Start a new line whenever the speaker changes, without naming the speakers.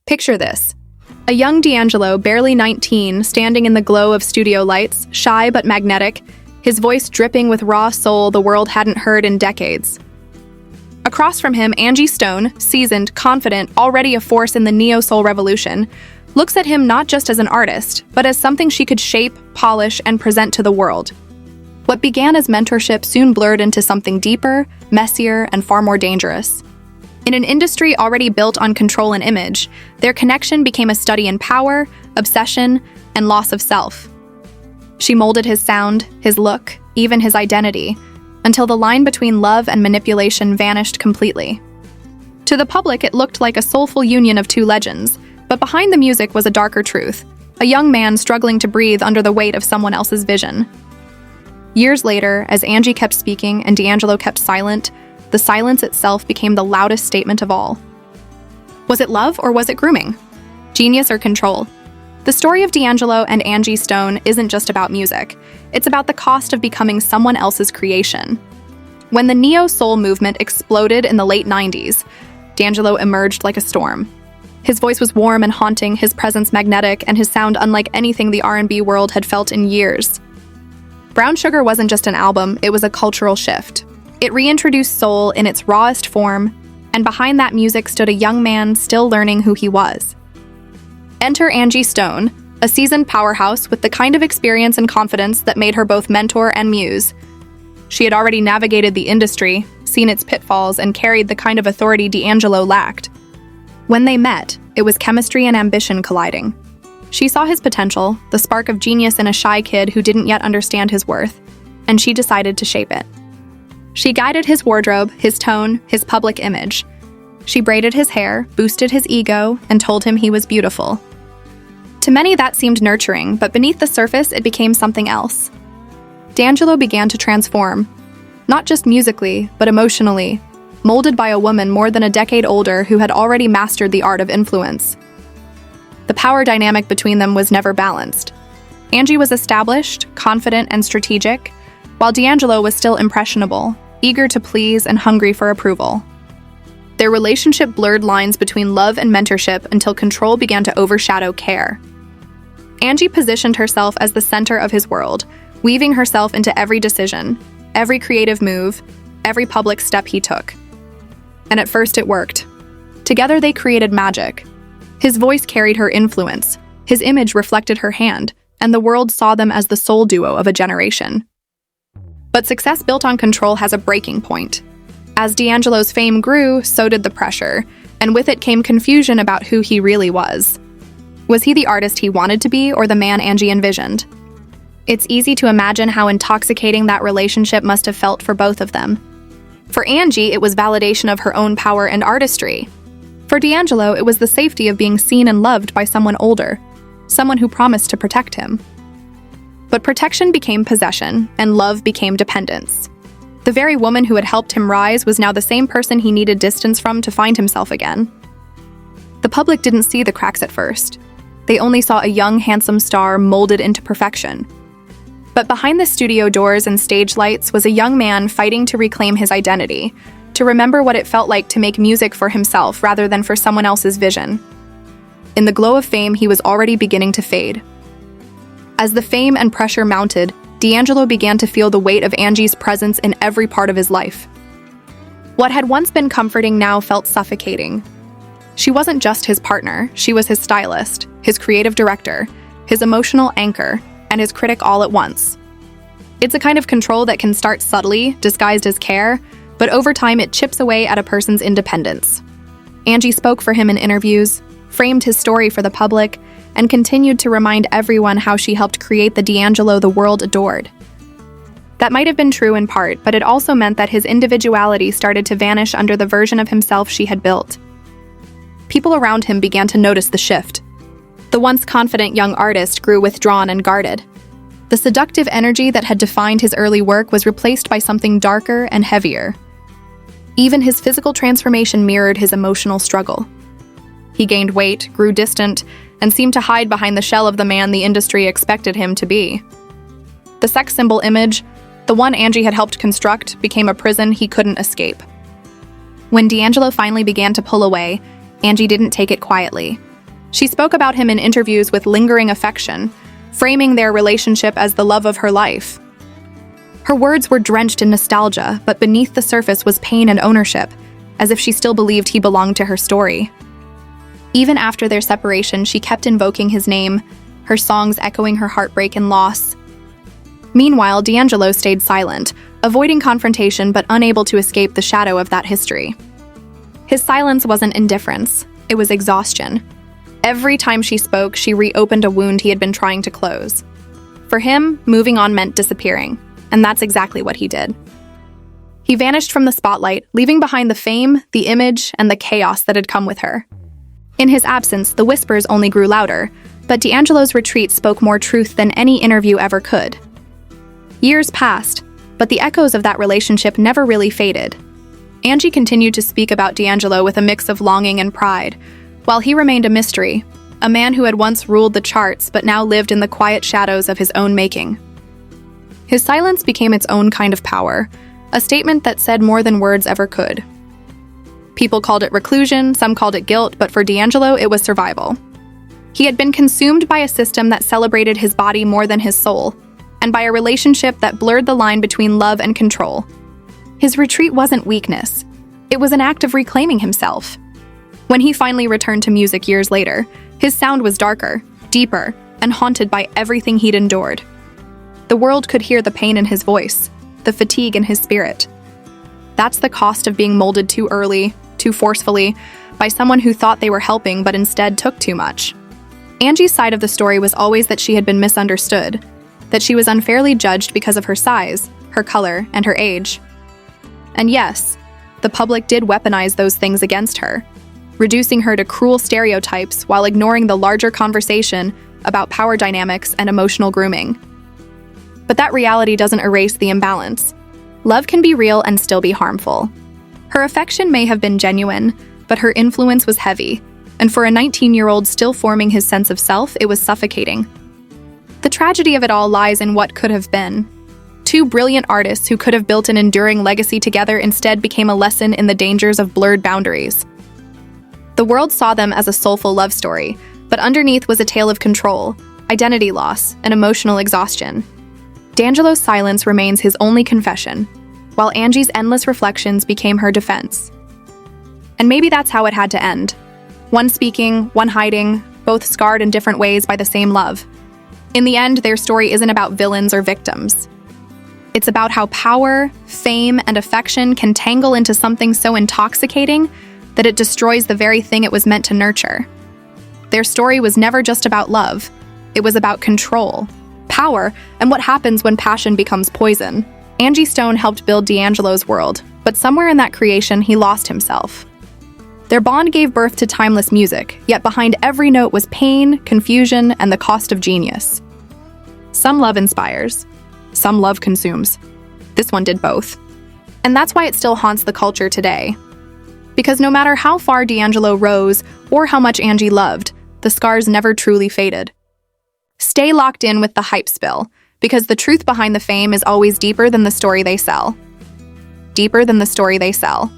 Picture this. A young Dangelo, barely 19, standing in the glow of studio lights, shy but magnetic, his voice dripping with raw soul the world hadn't heard in decades. Across from him, AngieStone, seasoned, confident, already a force in the neo-soul revolution, looks at him not just as an artist, but as something she could shape, polish, and present to the world. What began as mentorship soon blurred into something deeper, messier, and far more dangerous. In an industry already built on control and image, their connection became a study in power, obsession, and loss of self. She molded his sound, his look, even his identity, until the line between love and manipulation vanished completely. To the public, it looked like a soulful union of two legends, but behind the music was a darker truth, a young man struggling to breathe under the weight of someone else's vision. Years later, as Angie kept speaking and Dangelo kept silent, the silence itself became the loudest statement of all. Was it love or was it grooming? Genius or control? The story of Dangelo and AngieStone isn't just about music. It's about the cost of becoming someone else's creation. When the neo-soul movement exploded in the late 90s, Dangelo emerged like a storm. His voice was warm and haunting, his presence magnetic, and his sound unlike anything the R&B world had felt in years. Brown Sugar wasn't just an album, it was a cultural shift. It reintroduced soul in its rawest form, and behind that music stood a young man still learning who he was. Enter AngieStone, a seasoned powerhouse with the kind of experience and confidence that made her both mentor and muse. She had already navigated the industry, seen its pitfalls, and carried the kind of authority Dangelo lacked. When they met, it was chemistry and ambition colliding. She saw his potential, the spark of genius in a shy kid who didn't yet understand his worth, and she decided to shape it. She guided his wardrobe, his tone, his public image. She braided his hair, boosted his ego, and told him he was beautiful. To many, that seemed nurturing, but beneath the surface, it became something else. Dangelo began to transform, not just musically, but emotionally, molded by a woman more than a decade older who had already mastered the art of influence. The power dynamic between them was never balanced. Angie was established, confident, and strategic, while Dangelo was still impressionable, eager to please and hungry for approval. Their relationship blurred lines between love and mentorship until control began to overshadow care. Angie positioned herself as the center of his world, weaving herself into every decision, every creative move, every public step he took. And at first it worked. Together they created magic. His voice carried her influence, his image reflected her hand, and the world saw them as the soul duo of a generation. But success built on control has a breaking point. As Dangelo's fame grew, so did the pressure, and with it came confusion about who he really was. Was he the artist he wanted to be or the man Angie envisioned? It's easy to imagine how intoxicating that relationship must have felt for both of them. For Angie, it was validation of her own power and artistry. For Dangelo, it was the safety of being seen and loved by someone older, someone who promised to protect him. But protection became possession, and love became dependence. The very woman who had helped him rise was now the same person he needed distance from to find himself again. The public didn't see the cracks at first. They only saw a young, handsome star molded into perfection. But behind the studio doors and stage lights was a young man fighting to reclaim his identity, to remember what it felt like to make music for himself rather than for someone else's vision. In the glow of fame, he was already beginning to fade. As the fame and pressure mounted, Dangelo began to feel the weight of Angie's presence in every part of his life. What had once been comforting now felt suffocating. She wasn't just his partner, she was his stylist, his creative director, his emotional anchor, and his critic all at once. It's a kind of control that can start subtly, disguised as care, but over time it chips away at a person's independence. Angie spoke for him in interviews, framed his story for the public, and continued to remind everyone how she helped create the Dangelo the world adored. That might have been true in part, but it also meant that his individuality started to vanish under the version of himself she had built. People around him began to notice the shift. The once confident young artist grew withdrawn and guarded. The seductive energy that had defined his early work was replaced by something darker and heavier. Even his physical transformation mirrored his emotional struggle. He gained weight, grew distant, and seemed to hide behind the shell of the man the industry expected him to be. The sex symbol image, the one Angie had helped construct, became a prison he couldn't escape. When Dangelo finally began to pull away, Angie didn't take it quietly. She spoke about him in interviews with lingering affection, framing their relationship as the love of her life. Her words were drenched in nostalgia, but beneath the surface was pain and ownership, as if she still believed he belonged to her story. Even after their separation, she kept invoking his name, her songs echoing her heartbreak and loss. Meanwhile, Dangelo stayed silent, avoiding confrontation but unable to escape the shadow of that history. His silence wasn't indifference, it was exhaustion. Every time she spoke, she reopened a wound he had been trying to close. For him, moving on meant disappearing, and that's exactly what he did. He vanished from the spotlight, leaving behind the fame, the image, and the chaos that had come with her. In his absence, the whispers only grew louder, but Dangelo's retreat spoke more truth than any interview ever could. Years passed, but the echoes of that relationship never really faded. Angie continued to speak about Dangelo with a mix of longing and pride, while he remained a mystery, a man who had once ruled the charts but now lived in the quiet shadows of his own making. His silence became its own kind of power, a statement that said more than words ever could. People called it reclusion, some called it guilt, but for Dangelo, it was survival. He had been consumed by a system that celebrated his body more than his soul, and by a relationship that blurred the line between love and control. His retreat wasn't weakness. It was an act of reclaiming himself. When he finally returned to music years later, his sound was darker, deeper, and haunted by everything he'd endured. The world could hear the pain in his voice, the fatigue in his spirit. That's the cost of being molded too early, too forcefully, by someone who thought they were helping but instead took too much. Angie's side of the story was always that she had been misunderstood, that she was unfairly judged because of her size, her color, and her age. And yes, the public did weaponize those things against her, reducing her to cruel stereotypes while ignoring the larger conversation about power dynamics and emotional grooming. But that reality doesn't erase the imbalance. Love can be real and still be harmful. Her affection may have been genuine, but her influence was heavy, and for a 19-year-old still forming his sense of self, it was suffocating. The tragedy of it all lies in what could have been. Two brilliant artists who could have built an enduring legacy together instead became a lesson in the dangers of blurred boundaries. The world saw them as a soulful love story, but underneath was a tale of control, identity loss, and emotional exhaustion. Dangelo's silence remains his only confession, while Angie's endless reflections became her defense. And maybe that's how it had to end. One speaking, one hiding, both scarred in different ways by the same love. In the end, their story isn't about villains or victims. It's about how power, fame, and affection can tangle into something so intoxicating that it destroys the very thing it was meant to nurture. Their story was never just about love. It was about control, power, and what happens when passion becomes poison. AngieStone helped build Dangelo's world, but somewhere in that creation, he lost himself. Their bond gave birth to timeless music, yet behind every note was pain, confusion, and the cost of genius. Some love inspires, some love consumes. This one did both. And that's why it still haunts the culture today. Because no matter how far Dangelo rose or how much Angie loved, the scars never truly faded. Stay locked in with the hype spill, because the truth behind the fame is always deeper than the story they sell. Deeper than the story they sell.